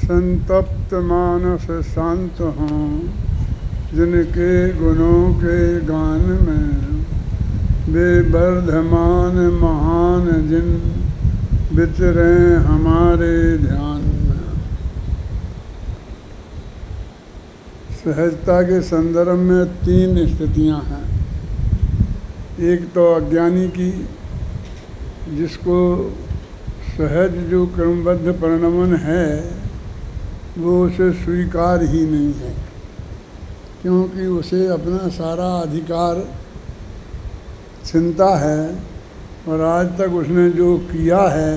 संतप्त मानस शांत हों, जिनके गुणों के गान में वे वर्धमान महान जिन विचरे हमारे ध्यान में। सहजता के संदर्भ में 3 स्थितियां हैं। एक तो अज्ञानी की, जिसको सहज जो क्रमबद्ध परिणमन है वो उसे स्वीकार ही नहीं है, क्योंकि उसे अपना सारा अधिकार चिंता है और आज तक उसने जो किया है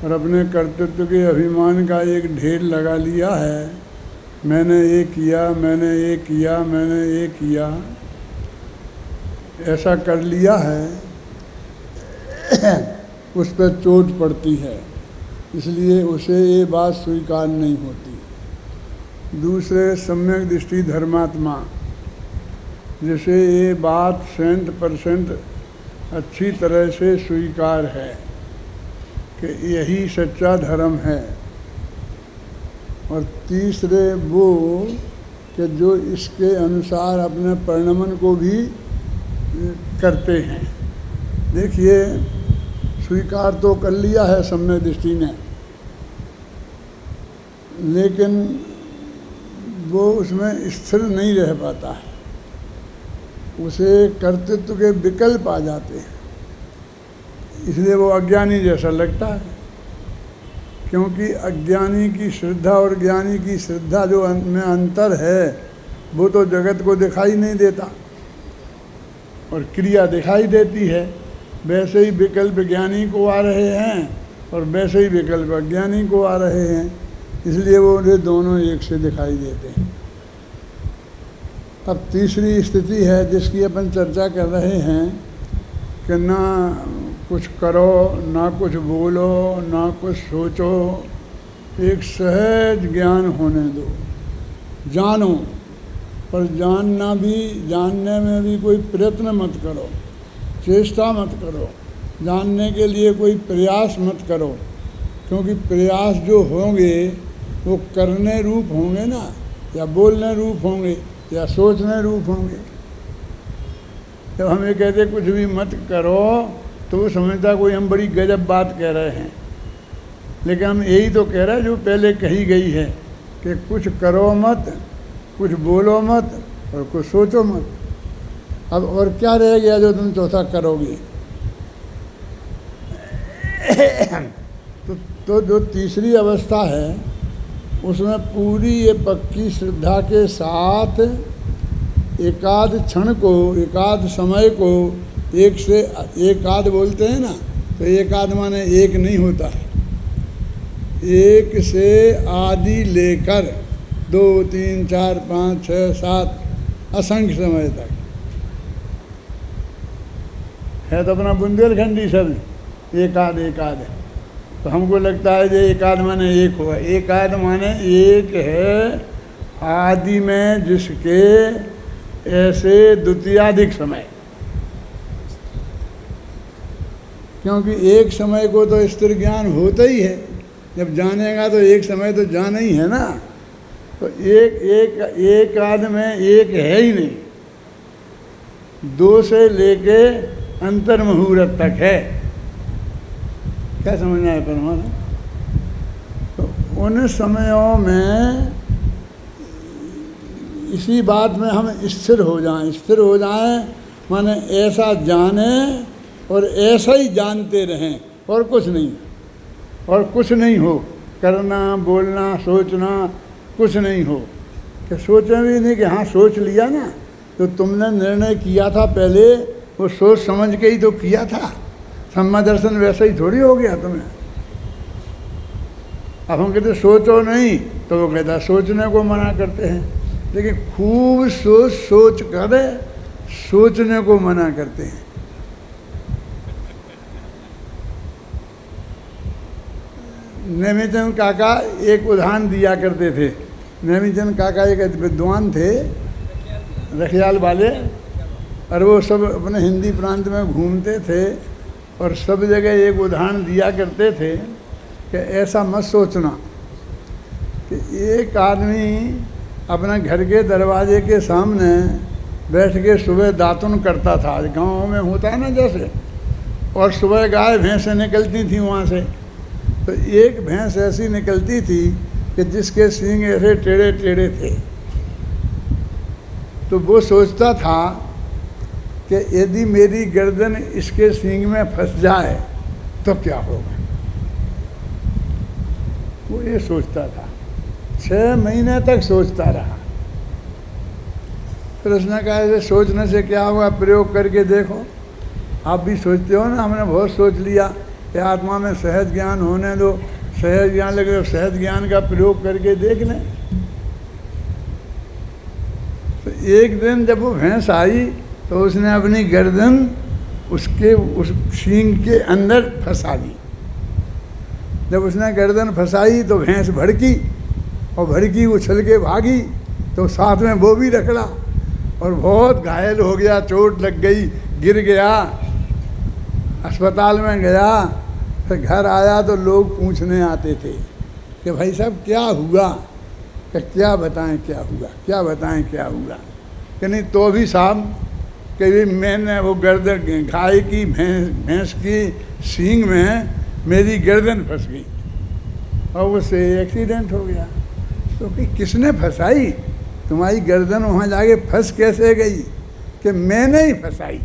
और अपने कर्तृत्व के अभिमान का एक ढेर लगा लिया है। मैंने ये किया, मैंने ये किया, मैंने ये किया, ऐसा कर लिया है, उस पर चोट पड़ती है, इसलिए उसे ये बात स्वीकार नहीं होती। दूसरे सम्यक दृष्टि धर्मात्मा, जिसे ये बात 100% अच्छी तरह से स्वीकार है कि यही सच्चा धर्म है। और तीसरे वो कि जो इसके अनुसार अपने परिणमन को भी करते हैं। देखिए, स्वीकार तो कर लिया है सम्यक दृष्टि ने, लेकिन वो उसमें स्थिर नहीं रह पाता है, उसे कर्तृत्व के विकल्प आ जाते हैं, इसलिए वो अज्ञानी जैसा लगता है। क्योंकि अज्ञानी की श्रद्धा और ज्ञानी की श्रद्धा जो में अंतर है वो तो जगत को दिखाई नहीं देता और क्रिया दिखाई देती है। वैसे ही विकल्प ज्ञानी को आ रहे हैं और वैसे ही विकल्प अज्ञानी को आ रहे हैं, इसलिए वो उन्हें दोनों एक से दिखाई देते हैं। अब तीसरी स्थिति है जिसकी अपन चर्चा कर रहे हैं कि ना कुछ करो, ना कुछ बोलो, ना कुछ सोचो, एक सहज ज्ञान होने दो। जानो, पर जानना भी, जानने में भी कोई प्रयत्न मत करो, चेष्टा मत करो, जानने के लिए कोई प्रयास मत करो, क्योंकि प्रयास जो होंगे वो करने रूप होंगे ना, या बोलने रूप होंगे, या सोचने रूप होंगे। जब हमें कहते कुछ भी मत करो तो वो समझता कोई हम बड़ी गजब बात कह रहे हैं, लेकिन हम यही तो कह रहे हैं जो पहले कही गई है कि कुछ करो मत, कुछ बोलो मत और कुछ सोचो मत। अब और क्या रह गया जो तुम चौथा करोगे? तो जो तीसरी अवस्था है उसमें पूरी ये पक्की श्रद्धा के साथ एकाध क्षण को, एकाध समय को, एक से एकाध बोलते हैं ना, तो एकाध माने एक नहीं होता है, एक से आदि लेकर 2, 3, 4, 5, 6, 7 असंख्य समय तक है। तो अपना बुंदेलखंडी शब्द एकाध एकाध, तो हमको लगता है जो एकाध माने एक हुआ। एकाध माने एक है आदि में जिसके ऐसे द्वितीयाधिक समय, क्योंकि एक समय को तो स्थिर ज्ञान होता ही है, जब जानेगा तो एक समय तो जाना ही है ना। तो एक आध में एक है ही नहीं, 2 से लेके अंतर मुहूर्त तक है। क्या समझना है परमात्मा? तो उन समयों में इसी बात में हम स्थिर हो जाएं। स्थिर हो जाएं माने ऐसा जाने और ऐसा ही जानते रहें, और कुछ नहीं, और कुछ नहीं हो, करना, बोलना, सोचना कुछ नहीं हो। कि सोचें भी नहीं कि हाँ सोच लिया ना, तो तुमने निर्णय किया था पहले, वो सोच समझ के ही तो किया था। सम्मा दर्शन वैसा ही थोड़ी हो गया तुम्हें। अब हम कहते सोचो नहीं, तो वो कहता सोचने को मना करते हैं, लेकिन खूब सोच कर सोचने को मना करते हैं। नेमीचंद काका एक उदाहरण दिया करते थे। नेमीचंद काका एक विद्वान थे, रखियाल वाले, और वो सब अपने हिंदी प्रांत में घूमते थे और सब जगह एक उदाहरण दिया करते थे कि ऐसा मत सोचना कि एक आदमी अपना घर के दरवाजे के सामने बैठ के सुबह दातुन करता था, गाँव में होता है ना जैसे, और सुबह गाय भैंसें निकलती थी वहाँ से। तो एक भैंस ऐसी निकलती थी कि जिसके सींग ऐसे टेढ़े टेढ़े थे। तो वो सोचता था कि यदि मेरी गर्दन इसके सींग में फंस जाए तो क्या होगा। वो ये सोचता था, 6 महीने तक सोचता रहा। फिर उसने कहा ऐसे सोचने से क्या होगा, प्रयोग करके देखो। आप भी सोचते हो ना, हमने बहुत सोच लिया कि आत्मा में सहज ज्ञान होने दो, सहज ज्ञान लगे, सहज ज्ञान का प्रयोग करके देख लें। तो एक दिन जब वो भैंस आई तो उसने अपनी गर्दन उसके उस सींग के अंदर फंसा दी। जब उसने गर्दन फंसाई तो भैंस भड़की, और भड़की उछल के भागी, तो साथ में वो भी रखड़ा और बहुत घायल हो गया, चोट लग गई, गिर गया, अस्पताल में गया। फिर घर आया तो लोग पूछने आते थे कि भाई साहब क्या हुआ, कि क्या बताएं क्या हुआ, क्या बताएं क्या हुआ। कि नहीं तो भी साहब कि मैंने वो गर्दन गाय की भैंस की सींग में मेरी गर्दन फंस गई और उससे एक्सीडेंट हो गया। तो कि किसने फंसाई तुम्हारी गर्दन, वहाँ जाके फंस कैसे गई? कि मैंने ही फंसाई।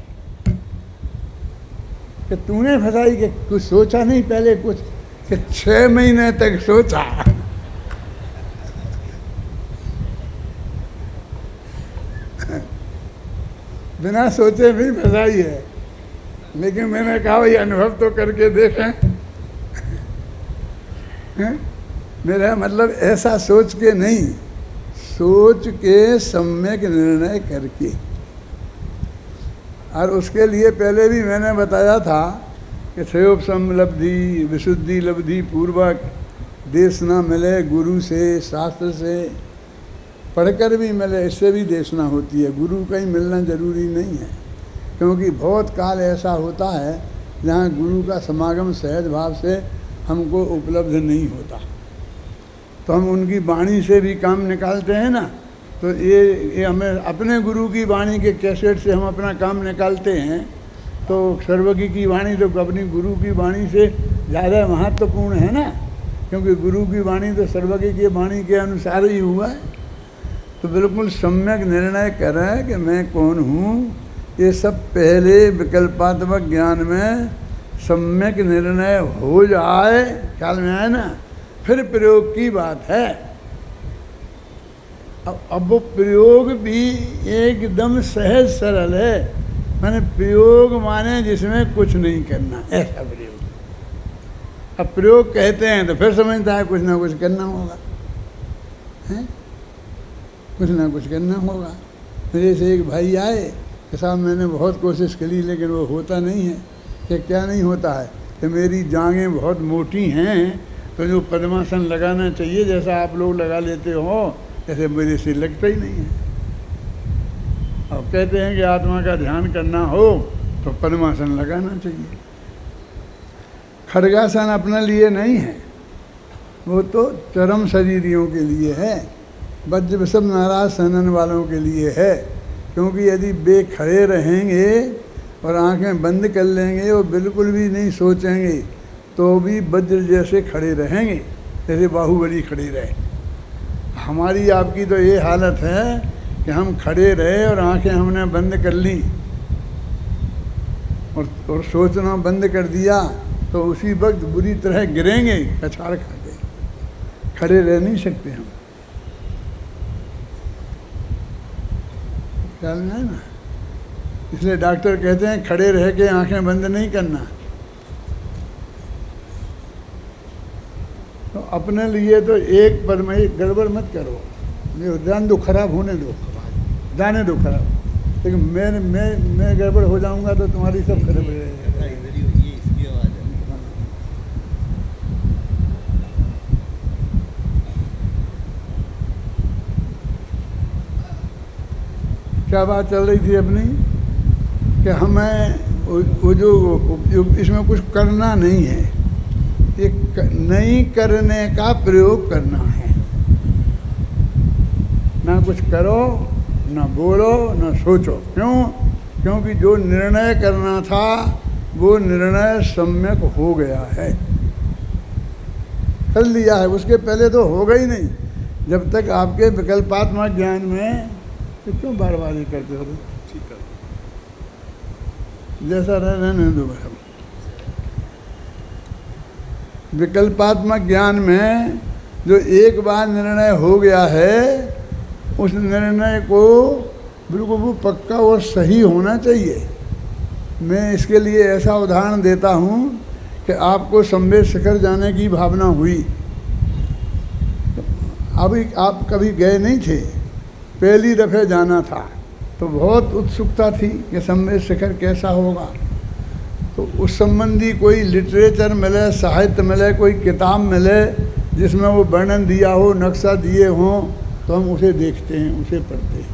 कि तूने फंसाई? कि कुछ सोचा नहीं पहले कुछ? कि 6 महीने तक सोचा। बिना सोचे भी फंसाई है, लेकिन मैंने कहा भाई अनुभव तो करके देखें। मेरा मतलब ऐसा सोच के नहीं, सोच के सम्यक निर्णय करके। और उसके लिए पहले भी मैंने बताया था कि क्षयोपशम लब्धि विशुद्धि लब्धि पूर्वक देश न मिले गुरु से, शास्त्र से पढ़कर भी मिले, इससे भी देशना होती है। गुरु का ही मिलना जरूरी नहीं है, क्योंकि बहुत काल ऐसा होता है जहाँ गुरु का समागम सहज भाव से हमको उपलब्ध नहीं होता। तो हम उनकी वाणी से भी काम निकालते हैं ना। तो ये हमें अपने गुरु की वाणी के कैसेट से हम अपना काम निकालते हैं। तो सर्वज्ञ की वाणी तो अपनी गुरु की वाणी से ज़्यादा महत्वपूर्ण है ना, क्योंकि गुरु की वाणी तो सर्वज्ञ की वाणी के अनुसार ही हुआ है। तो बिल्कुल सम्यक निर्णय करें कि मैं कौन हूँ। ये सब पहले विकल्पात्मक ज्ञान में सम्यक निर्णय हो जाए, ख्याल में आए ना, फिर प्रयोग की बात है। अब वो प्रयोग भी एकदम सहज सरल है। मैंने प्रयोग माने जिसमें कुछ नहीं करना, ऐसा प्रयोग। अब प्रयोग कहते हैं तो फिर समझता है कुछ ना कुछ करना होगा, हैं? कुछ ना कुछ करना होगा। मेरे से एक भाई आए कि साहब मैंने बहुत कोशिश करी लेकिन वो होता नहीं है। कि क्या नहीं होता है? कि मेरी जांघें बहुत मोटी हैं, तो जो पद्मासन लगाना चाहिए जैसा आप लोग लगा लेते हो, ऐसे मेरे से लगता ही नहीं है। और कहते हैं कि आत्मा का ध्यान करना हो तो पद्मासन लगाना चाहिए। खड्गासन अपने लिए नहीं है, वो तो चरम शरीरियों के लिए है, वज्र विषम नाराज सहनन वालों के लिए है। क्योंकि यदि वे खड़े रहेंगे और आंखें बंद कर लेंगे और बिल्कुल भी नहीं सोचेंगे तो भी वज्र जैसे खड़े रहेंगे, जैसे बाहुबली खड़े रहे। हमारी आपकी तो ये हालत है कि हम खड़े रहे और आंखें हमने बंद कर ली और सोचना बंद कर दिया तो उसी वक्त बुरी तरह गिरेंगे कछाड़ खाते। खड़े रह नहीं सकते हम, ख्याल में है ना। इसलिए डॉक्टर कहते हैं खड़े रह के आंखें बंद नहीं करना। तो अपने लिए तो एक पर में गड़बड़ मत करो, जान दो, खराब होने दो, जाने दो खराब। लेकिन मैं गड़बड़ हो जाऊंगा तो तुम्हारी सब खराब हो जाएगी। क्या बात चल रही थी अपनी कि हमें वो जो इसमें कुछ करना नहीं है, ये नहीं करने का प्रयोग करना है। कुछ करो, ना बोलो, ना सोचो। क्यों? क्योंकि जो निर्णय करना था वो निर्णय सम्यक हो गया है, कर लिया है। उसके पहले तो होगा ही नहीं। जब तक आपके विकल्पात्मक ज्ञान में, तो क्यों बार बार ये करते हो? ठीक है, जैसा रहने दो। विकल्पात्मक ज्ञान में जो एक बार निर्णय हो गया है, उस निर्णय को बिल्कुल वो पक्का और सही होना चाहिए। मैं इसके लिए ऐसा उदाहरण देता हूँ कि आपको संवेद शिखर जाने की भावना हुई, अभी आप कभी गए नहीं थे, पहली दफ़े जाना था, तो बहुत उत्सुकता थी कि संवेद शिखर कैसा होगा। तो उस संबंधी कोई लिटरेचर मिले, साहित्य मिले, कोई किताब मिले जिसमें वो वर्णन दिया हो, नक्शा दिए हों, तो हम उसे देखते हैं, उसे पढ़ते हैं।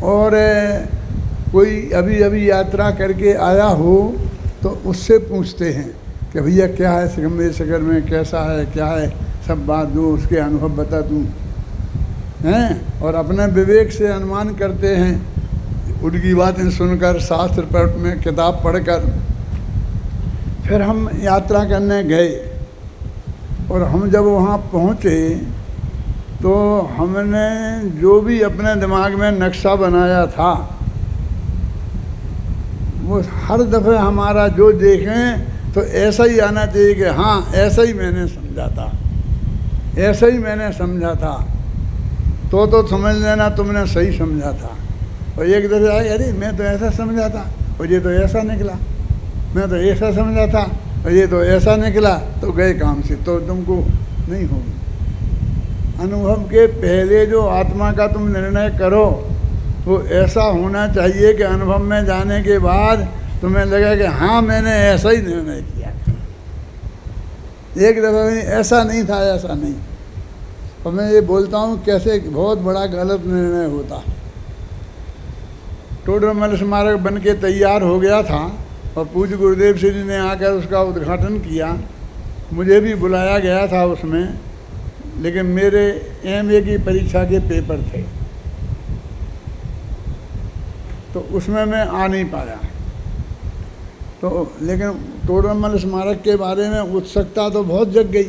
और कोई अभी अभी यात्रा करके आया हो तो उससे पूछते हैं कि भैया क्या है संवेद शिखर में, कैसा है, क्या है, सब बात दो, उसके अनुभव बता तू, हैं। और अपने विवेक से अनुमान करते हैं, उनकी बातें सुनकर, शास्त्र पढ़ में किताब पढ़कर। फिर हम यात्रा करने गए और हम जब वहाँ पहुँचे तो हमने जो भी अपने दिमाग में नक्शा बनाया था, वो हर दफ़े हमारा जो देखें तो ऐसा ही आना चाहिए कि हाँ ऐसा ही मैंने समझा था, ऐसा ही मैंने समझा था, तो समझ लेना तुमने सही समझा था। और एक दफ़े आए, अरे मैं तो ऐसा समझा था और ये तो ऐसा निकला, मैं तो ऐसा समझा था और ये तो ऐसा निकला, तो गए काम से। तो तुमको नहीं होगी। अनुभव के पहले जो आत्मा का तुम निर्णय करो वो ऐसा होना चाहिए कि अनुभव में जाने के बाद तुम्हें लगे कि हाँ मैंने ऐसा ही निर्णय किया था, एक दफ़ा भी ऐसा नहीं था, ऐसा नहीं। और मैं ये बोलता हूँ कैसे बहुत बड़ा गलत निर्णय होता है। टोडरमल स्मारक बन के तैयार हो गया था और पूज्य गुरुदेव श्री ने आकर उसका उद्घाटन किया। मुझे भी बुलाया गया था उसमें, लेकिन मेरे MA की परीक्षा के पेपर थे तो उसमें मैं आ नहीं पाया। तो लेकिन टोडरमल स्मारक के बारे में उत्सुकता तो बहुत जग गई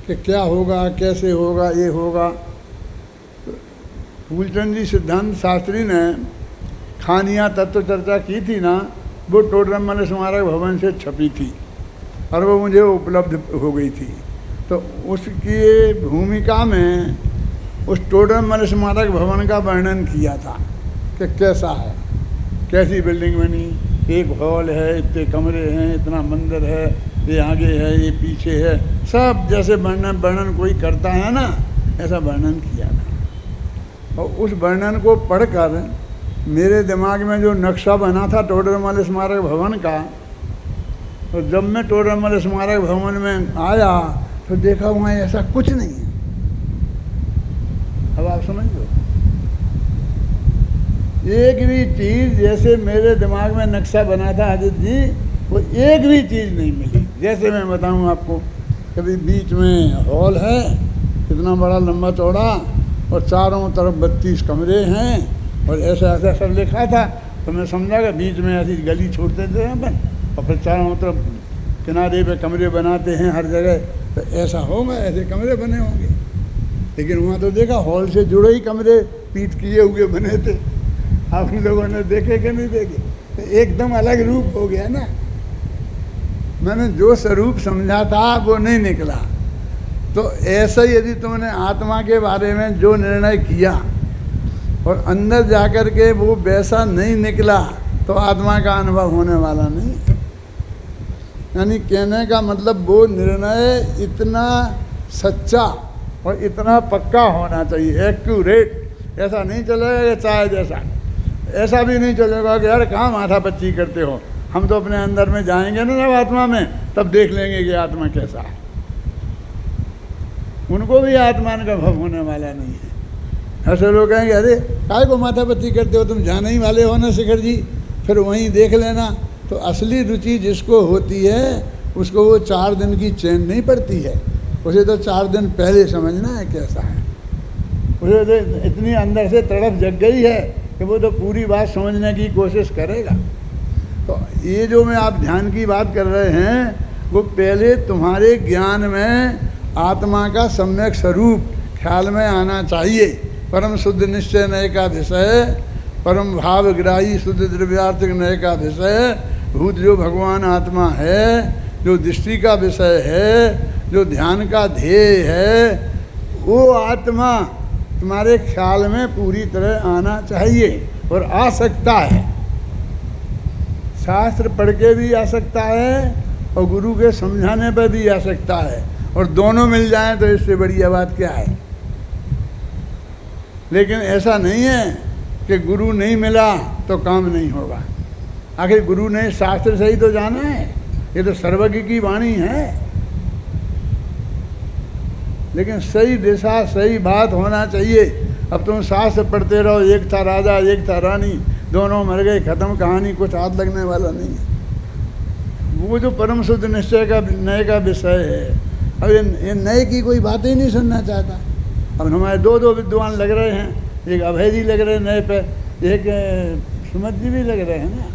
कि क्या होगा, कैसे होगा, ये होगा। फूलचंद जी सिद्धांत शास्त्री ने खानिया तत्व चर्चा की थी ना, वो टोडरमल स्मारक भवन से छपी थी और वो मुझे उपलब्ध हो गई थी। तो उसकी भूमिका में उस टोडरमल स्मारक भवन का वर्णन किया था कि कैसा है, कैसी बिल्डिंग बनी, एक हॉल है, इतने कमरे हैं, इतना मंदिर है, ये आगे है, ये पीछे है, सब जैसे वर्णन कोई करता है ना, ऐसा वर्णन किया था। और उस वर्णन को पढ़कर मेरे दिमाग में जो नक्शा बना था टोडरमल स्मारक भवन का, तो जब मैं टोडरमल स्मारक भवन में आया तो देखा वहाँ ऐसा कुछ नहीं है। अब आप समझ लो, एक भी चीज़ जैसे मेरे दिमाग में नक्शा बना था अजित जी, वो एक भी चीज़ नहीं मिली। जैसे मैं बताऊँ आपको, कभी बीच में हॉल है इतना बड़ा लंबा चौड़ा और चारों तरफ 32 कमरे हैं और ऐसा ऐसा सब लिखा था, तो मैं समझा कि बीच में ऐसी गली छोड़ते थे अपन और फिर चारों तरफ किनारे पे कमरे बनाते हैं हर जगह, तो ऐसा होगा, ऐसे कमरे बने होंगे। लेकिन वहाँ तो देखा हॉल से जुड़े ही कमरे पीट किए हुए बने थे। आप लोगों ने देखे कि नहीं देखे? तो एकदम अलग रूप हो गया ना। मैंने जो स्वरूप समझा था वो नहीं निकला। तो ऐसा ही यदि तुमने आत्मा के बारे में जो निर्णय किया और अंदर जाकर के वो वैसा नहीं निकला, तो आत्मा का अनुभव होने वाला नहीं। यानी कहने का मतलब वो निर्णय इतना सच्चा और इतना पक्का होना चाहिए, एक्यूरेट। ऐसा नहीं चलेगा चाहे जैसा, ऐसा भी नहीं चलेगा कि यार कहाँ माथापच्ची करते हो, हम तो अपने अंदर में जाएंगे ना जब आत्मा में, तब देख लेंगे कि आत्मा कैसा है। उनको भी आत्मा का अनुभव होने वाला नहीं है। ऐसे लोग कहेंगे अरे काय को माथापच्ची करते हो, तुम जाने ही वाले हो ना शिखर जी, फिर वहीं देख लेना। तो असली रुचि जिसको होती है उसको वो 4 दिन की चैन नहीं पड़ती है, उसे तो 4 दिन पहले समझना है कैसा है। उसे तो इतनी अंदर से तड़प जग गई है कि वो तो पूरी बात समझने की कोशिश करेगा। तो ये जो मैं आप ध्यान की बात कर रहे हैं, वो पहले तुम्हारे ज्ञान में आत्मा का सम्यक स्वरूप ख्याल में आना चाहिए। परम शुद्ध निश्चय नय का विषय, परम भावग्राही शुद्ध द्रव्यार्थिक नय का विषय, भूत जो भगवान आत्मा है, जो दृष्टि का विषय है, जो ध्यान का ध्येय है, वो आत्मा तुम्हारे ख्याल में पूरी तरह आना चाहिए और आ सकता है। शास्त्र पढ़ के भी आ सकता है और गुरु के समझाने पर भी आ सकता है, और दोनों मिल जाएं तो इससे बढ़िया बात क्या है। लेकिन ऐसा नहीं है कि गुरु नहीं मिला तो काम नहीं होगा। आखिर गुरु ने शास्त्र सही तो जाना है, ये तो सर्वज्ञ की वाणी है। लेकिन सही दिशा सही बात होना चाहिए। अब तुम शास्त्र पढ़ते रहो, एक था राजा एक था रानी, दोनों मर गए, खत्म कहानी, कुछ हाथ लगने वाला नहीं है। वो जो परम शुद्ध निश्चय का नए का विषय है, अब ये नए की कोई बात ही नहीं सुनना चाहता। अब हमारे दो विद्वान लग रहे हैं, एक अभय जी लग रहे हैं नए पे, एक सुमत जी भी लग रहे हैं ना।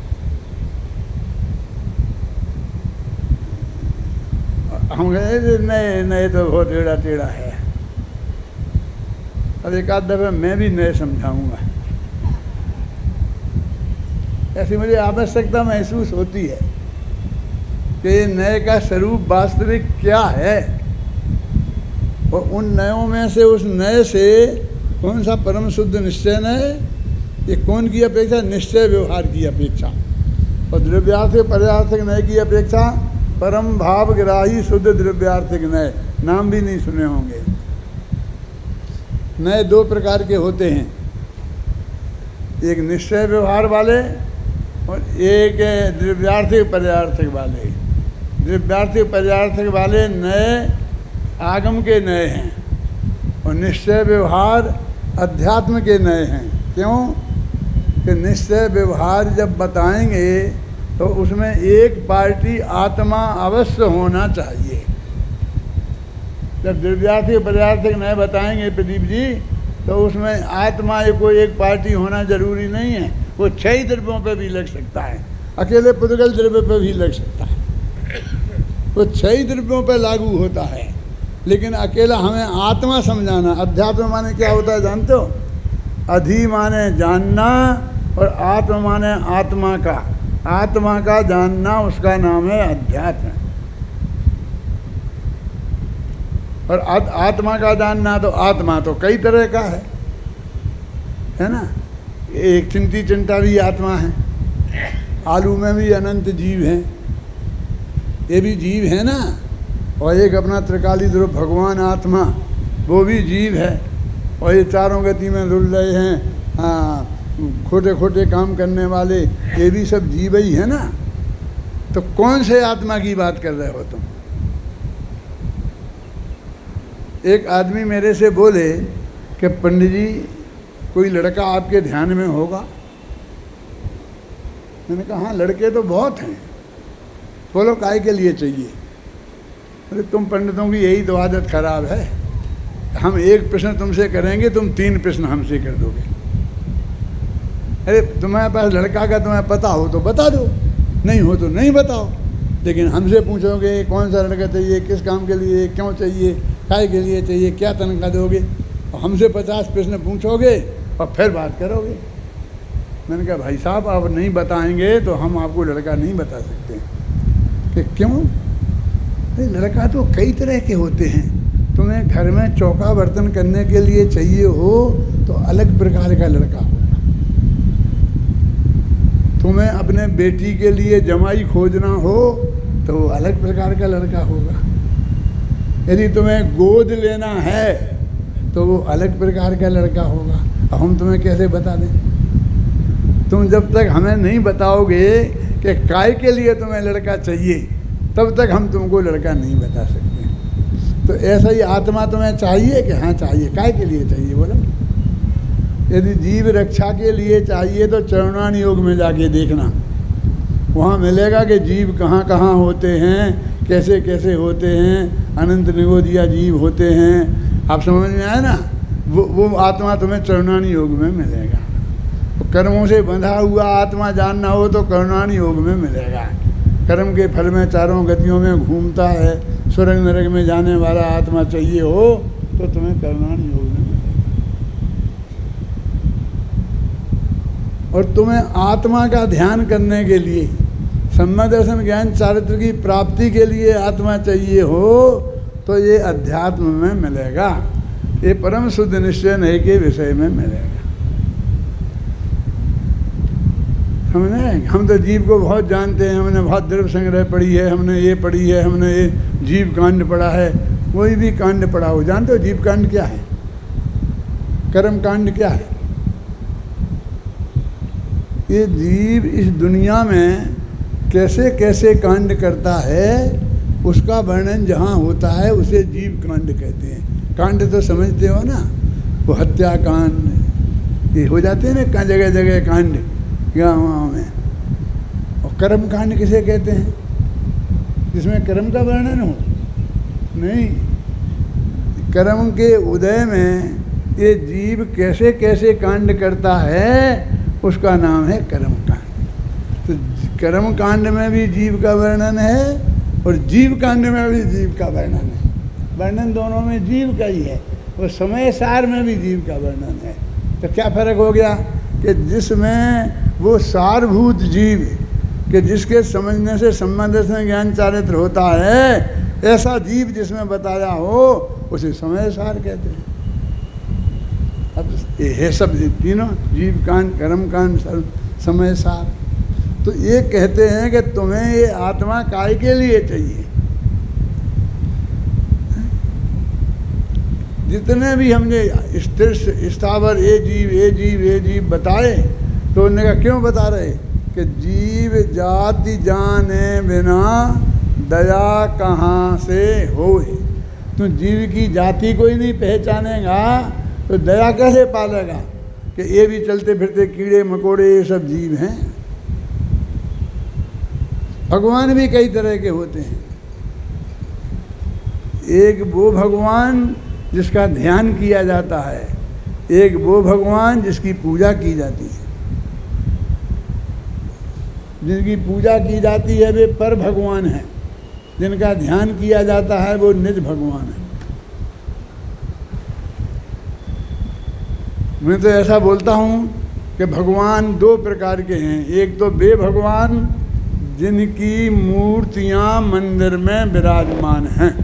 हम कहे नए नए तो बहुत टेढ़ा टेढ़ा है। अब एक आध दफे मैं भी नए समझाऊंगा। ऐसी मुझे आवश्यकता महसूस होती है कि नए का स्वरूप वास्तविक क्या है, और उन नयों में से उस नए से कौन सा परम शुद्ध निश्चय नए, ये कौन की अपेक्षा, निश्चय व्यवहार की अपेक्षा, और द्रव्यार्थिक पर्यार्थिक नए की अपेक्षा परम भावग्राही शुद्ध द्रव्यार्थिक नए। नाम भी नहीं सुने होंगे। नए दो प्रकार के होते हैं, एक निश्चय व्यवहार वाले और एक द्रव्यार्थिक पर्यार्थिक वाले। द्रव्यार्थिक पर्यार्थिक वाले नए आगम के नए हैं, और निश्चय व्यवहार अध्यात्म के नए हैं। क्यों कि निश्चय व्यवहार जब बताएंगे तो उसमें एक पार्टी आत्मा अवश्य होना चाहिए। जब द्रव्यार्थिक पर्यार्थिक नए बताएंगे प्रदीप जी, तो उसमें आत्मा कोई एक पार्टी होना जरूरी नहीं है। वो 6 द्रव्यों पे भी लग सकता है, अकेले पुद्गल द्रव्य पे भी लग सकता है। वो 6 द्रव्यों पे लागू होता है, लेकिन अकेला हमें आत्मा समझाना। अध्यात्म माने क्या होता है जानते हो? अधि माने जानना और आत्मा माने आत्मा का। आत्मा का जानना उसका नाम है अध्यात्म। और आत्मा का जानना, तो आत्मा तो कई तरह का है ना। एक चिंती चिंता भी आत्मा है, आलू में भी अनंत जीव हैं, ये भी जीव है ना। और एक अपना त्रिकाली ध्रुव भगवान आत्मा, वो भी जीव है। और ये चारों गति में रुल रहे हैं, खोटे खोटे काम करने वाले, ये भी सब जीव ही है ना। तो कौन से आत्मा की बात कर रहे हो तुम? एक आदमी मेरे से बोले कि पंडित जी कोई लड़का आपके ध्यान में होगा। मैंने कहा हाँ, लड़के तो बहुत हैं। बोलो काय के लिए चाहिए? अरे तुम पंडितों की यही तो आदत खराब है, हम एक प्रश्न तुमसे करेंगे, तुम 3 प्रश्न हमसे कर दोगे। अरे तुम्हारे पास लड़का का तुम्हें पता हो तो बता दो, नहीं हो तो नहीं बताओ। लेकिन हमसे पूछोगे कौन सा लड़का चाहिए, किस काम के लिए, क्यों चाहिए, काय के लिए चाहिए, क्या तनख्वाह दोगे, और हमसे 50 प्रश्न पूछोगे और फिर बात करोगे। मैंने कहा भाई साहब, आप नहीं बताएंगे तो हम आपको लड़का नहीं बता सकते। कि क्यों? लड़का तो कई तरह के होते हैं। तुम्हें घर में चौका बर्तन करने के लिए चाहिए हो तो अलग प्रकार का लड़का होगा। तुम्हें अपने बेटी के लिए जमाई खोजना हो तो अलग प्रकार का लड़का होगा। यदि तुम्हें गोद लेना है तो वो अलग प्रकार का लड़का होगा। अब हम तुम्हें कैसे बता दें? तुम जब तक हमें नहीं बताओगे कि काय के लिए तुम्हें लड़का चाहिए, तब तक हम तुमको लड़का नहीं बता सकते। तो ऐसा ही आत्मा तुम्हें चाहिए कि हाँ चाहिए। काय के लिए चाहिए बोलो? यदि जीव रक्षा के लिए चाहिए तो चरणान योग में जाके देखना, वहाँ मिलेगा कि जीव कहाँ कहाँ होते हैं, कैसे कैसे होते हैं, अनंत निगोदिया जीव होते हैं। आप समझ में आए ना? वो आत्मा तुम्हें चरणानी योग में मिलेगा। तो कर्मों से बंधा हुआ आत्मा जानना हो तो करुणानी योग में मिलेगा। कर्म के फल में चारों गतियों में घूमता है, स्वर्ग नरक में जाने वाला आत्मा चाहिए हो तो तुम्हें करुणानी योग में मिलेगा। और तुम्हें आत्मा का ध्यान करने के लिए, सम्यक दर्शन ज्ञान चारित्र की प्राप्ति के लिए आत्मा चाहिए हो तो ये अध्यात्म में मिलेगा, ये परम शुद्ध निश्चय नहीं के विषय में मिलेगा। हम तो जीव को बहुत जानते हैं, हमने बहुत द्रव्य संग्रह पढ़ी है, हमने ये पढ़ी है, हमने ये जीव कांड पढ़ा है। कोई भी कांड पढ़ा हो, जानते हो जीव कांड क्या है, कर्म कांड क्या है? ये जीव इस दुनिया में कैसे कैसे कांड करता है उसका वर्णन जहाँ होता है उसे जीव कांड कहते हैं। कांड तो समझते हो ना, वो हत्या कांड ये हो जाते हैं ना जगह जगह कांड गाँव में। और कर्म कांड किसे कहते हैं? जिसमें कर्म का वर्णन हो नहीं, कर्म के उदय में ये जीव कैसे कैसे कांड करता है उसका नाम है कर्म कांड। तो कर्म कांड में भी जीव का वर्णन है और जीव कांड में भी जीव का वर्णन है। वर्णन दोनों में जीव का ही है, और समय सार में भी जीव का वर्णन है। तो क्या फर्क हो गया कि जिसमें वो सारभूत जीव कि जिसके समझने से सम्यक दर्शन ज्ञान चारित्र होता है, ऐसा जीव जिसमें बताया हो उसे समय सार कहते हैं। अब ये सब तीनों जीव कांड, कर्म कांड, समय सार। तो ये कहते हैं कि तुम्हें ये आत्मा काय के लिए चाहिए। जितने भी हमने स्थिर स्थावर ये जीव बताए तो उन्होंने कहा क्यों बता रहे कि जीव जाति जाने बिना दया कहाँ से होए। तो जीव की जाति को ही नहीं पहचानेगा तो दया कैसे पालेगा कि ये भी चलते फिरते कीड़े मकोड़े ये सब जीव हैं। भगवान भी कई तरह के होते हैं। एक वो भगवान जिसका ध्यान किया जाता है, एक वो भगवान जिसकी पूजा की जाती है। जिनकी पूजा की जाती है वे पर भगवान हैं, जिनका ध्यान किया जाता है वो निज भगवान है। मैं तो ऐसा बोलता हूँ कि भगवान दो प्रकार के हैं। एक तो वे भगवान जिनकी मूर्तियाँ मंदिर में विराजमान हैं,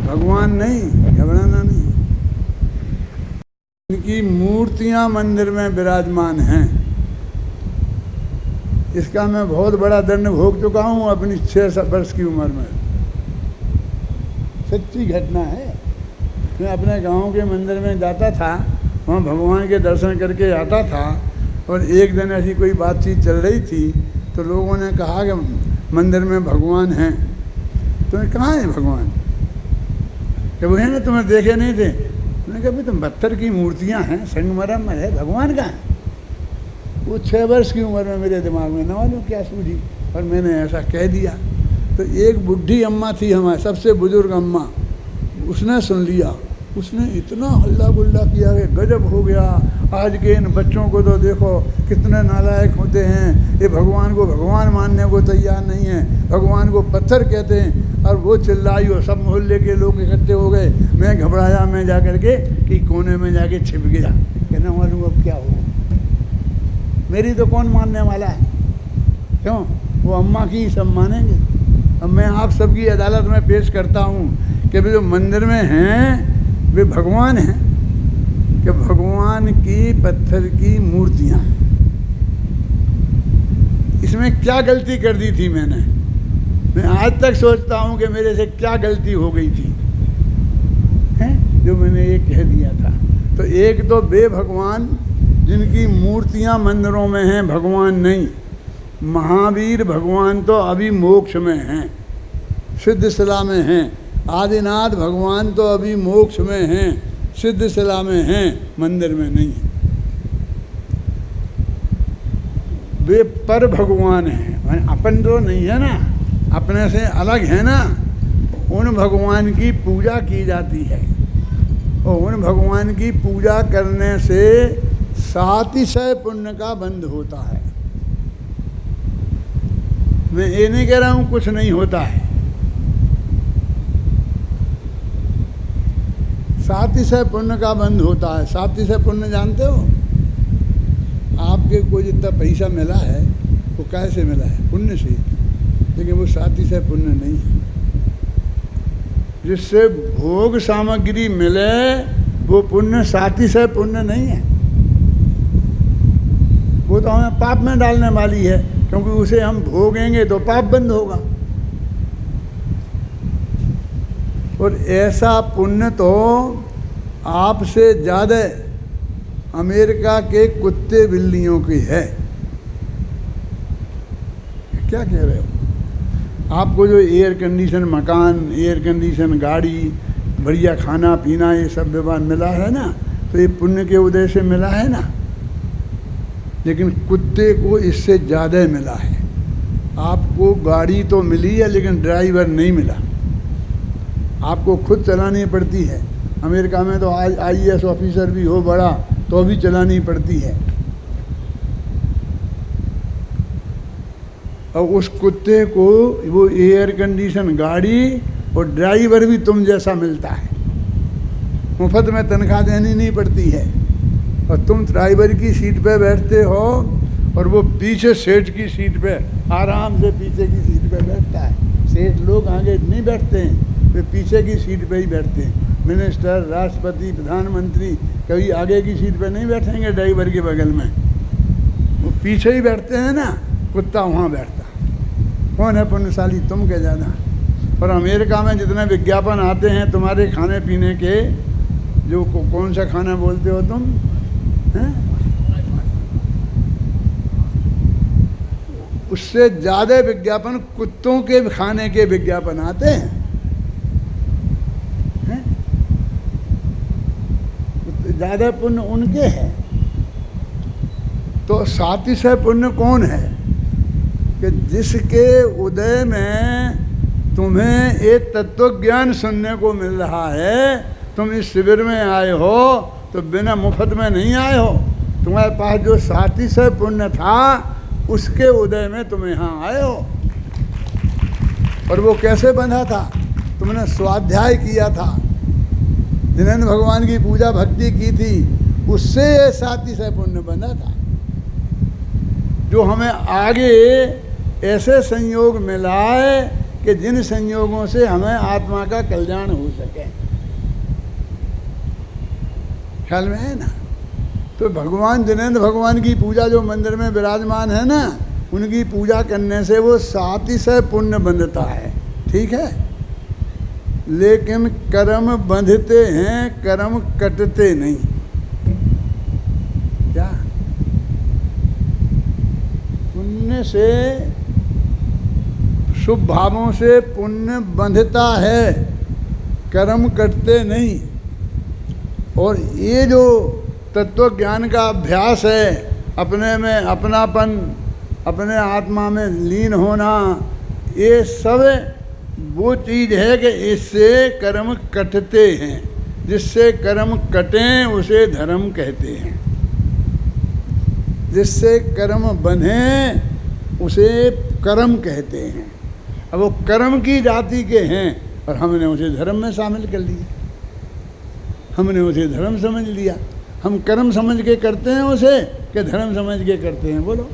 भगवान नहीं, घबराना नहीं, जिनकी मूर्तियाँ मंदिर में विराजमान हैं। इसका मैं बहुत बड़ा दंड भोग चुका हूँ अपनी 6 वर्ष की उम्र में। सच्ची घटना है। मैं अपने गांव के मंदिर में जाता था, वहाँ भगवान के दर्शन करके आता था, और एक दिन ऐसी कोई बातचीत चल रही थी तो लोगों ने कहा कि मंदिर में भगवान हैं। तो कहाँ है भगवान? कि वो है ना, तुम्हें देखे नहीं थे? मैंने कहा भाई तुम पत्थर की मूर्तियाँ हैं, संगमरमर है, भगवान कहाँ है? वो 6 वर्ष की उम्र में मेरे दिमाग में न मालूम क्या सूझी और मैंने ऐसा कह दिया। तो एक बुढ़ी अम्मा थी हमारे, सबसे बुजुर्ग अम्मा, उसने सुन लिया। उसने इतना हल्ला गुल्ला किया कि गजब हो गया। आज के इन बच्चों को तो देखो कितने नालायक होते हैं, ये भगवान को भगवान मानने को तैयार नहीं है, भगवान को पत्थर कहते हैं। और वो चिल्लाई और सब मोहल्ले के लोग इकट्ठे हो गए। मैं घबराया, मैं जा कर के कि कोने में जाके छिप गया, कहना मालूम अब क्या हो। मेरी तो कौन मानने वाला है, क्यों? वो अम्मा की सब मानेंगे। अब मैं आप सबकी अदालत में पेश करता हूँ कि जो मंदिर में हैं वे भगवान हैं कि भगवान की पत्थर की मूर्तियाँ हैं। इसमें क्या गलती कर दी थी मैंने? मैं आज तक सोचता हूँ कि मेरे से क्या गलती हो गई थी, हैं, जो मैंने ये कह दिया था। तो एक तो बे भगवान जिनकी मूर्तियाँ मंदिरों में हैं, भगवान नहीं। महावीर भगवान तो अभी मोक्ष में हैं, सिद्ध शिला में हैं। आदिनाथ भगवान तो अभी मोक्ष में हैं, सिद्ध शिला में हैं, मंदिर में नहीं है। वे पर भगवान हैं, अपन तो नहीं है ना, अपने से अलग है ना। उन भगवान की पूजा की जाती है और उन भगवान भगवान की पूजा करने से 700 पुण्य का बंध होता है। मैं ये नहीं कह रहा हूँ कुछ नहीं होता है। 700 पुण्य का बंध होता है। 700 पुण्य जानते हो? आपके को जितना पैसा मिला है वो कैसे मिला है? पुण्य से। लेकिन वो 700 पुण्य नहीं है। जिससे भोग सामग्री मिले वो पुण्य 700 पुण्य नहीं है। वो तो हमें पाप में डालने वाली है, क्योंकि उसे हम भोगेंगे तो पाप बंद होगा। और ऐसा पुण्य तो आपसे ज़्यादा अमेरिका के कुत्ते बिल्लियों की है। क्या कह रहे हो? आपको जो एयर कंडीशन मकान, एयर कंडीशन गाड़ी, बढ़िया खाना पीना, ये सब व्यवहार मिला है ना, तो ये पुण्य के उदय से मिला है ना। लेकिन कुत्ते को इससे ज़्यादा मिला है। आपको गाड़ी तो मिली है लेकिन ड्राइवर नहीं मिला, आपको खुद चलानी पड़ती है। अमेरिका में तो आज IAS ऑफिसर भी हो बड़ा तो भी चलानी पड़ती है। और उस कुत्ते को वो एयर कंडीशन गाड़ी और ड्राइवर भी तुम जैसा मिलता है। मुफ्त में तनख्वाह देनी नहीं पड़ती है। और तुम ड्राइवर की सीट पे बैठते हो और वो पीछे सेठ की सीट पे आराम से पीछे की सीट पे बैठता है। सेठ लोग आगे नहीं बैठते हैं, वे पीछे की सीट पे ही बैठते हैं। मिनिस्टर, राष्ट्रपति, प्रधानमंत्री कभी आगे की सीट पे नहीं बैठेंगे ड्राइवर के बगल में, वो पीछे ही बैठते हैं ना। कुत्ता वहाँ बैठता। कौन है पुण्यशाली? तुम के ज़्यादा। और अमेरिका में जितने विज्ञापन आते हैं तुम्हारे खाने पीने के, जो कौन सा खाना बोलते हो तुम हैं, उससे ज़्यादा विज्ञापन कुत्तों के खाने के विज्ञापन आते हैं। ज़्यादा पुण्य उनके हैं। तो 700 पुण्य कौन है? कि जिसके उदय में तुम्हें एक तत्व ज्ञान सुनने को मिल रहा है। तुम इस शिविर में आए हो तो बिना मुफ्त में नहीं आए हो। तुम्हारे पास जो 700 पुण्य था उसके उदय में तुम यहाँ आए हो। और वो कैसे बंधा था? तुमने स्वाध्याय किया था, जिन्होंने भगवान की पूजा भक्ति की थी, उससे ये 700 पुण्य बंधा था। जो हमें आगे ऐसे संयोग मिलाए कि जिन संयोगों से हमें आत्मा का कल्याण हो सके। ख्याल में है ना? तो भगवान जिनेंद्र भगवान की पूजा जो मंदिर में विराजमान है ना, उनकी पूजा करने से वो 700 पुण्य बंधता है। ठीक है, लेकिन कर्म बंधते हैं, कर्म कटते नहीं। क्या? पुण्य से, शुभ भावों से पुण्य बंधता है, कर्म कटते नहीं। और ये जो तत्व ज्ञान का अभ्यास है, अपने में अपनापन, अपने आत्मा में लीन होना, ये सब वो चीज़ है कि इससे कर्म कटते हैं। जिससे कर्म कटें उसे धर्म कहते हैं। जिससे कर्म बंधें उसे कर्म कहते हैं। अब वो कर्म की जाति के हैं और हमने उसे धर्म में शामिल कर लिया। हमने उसे धर्म समझ लिया। हम कर्म समझ के करते हैं उसे कि धर्म समझ के करते हैं? बोलो।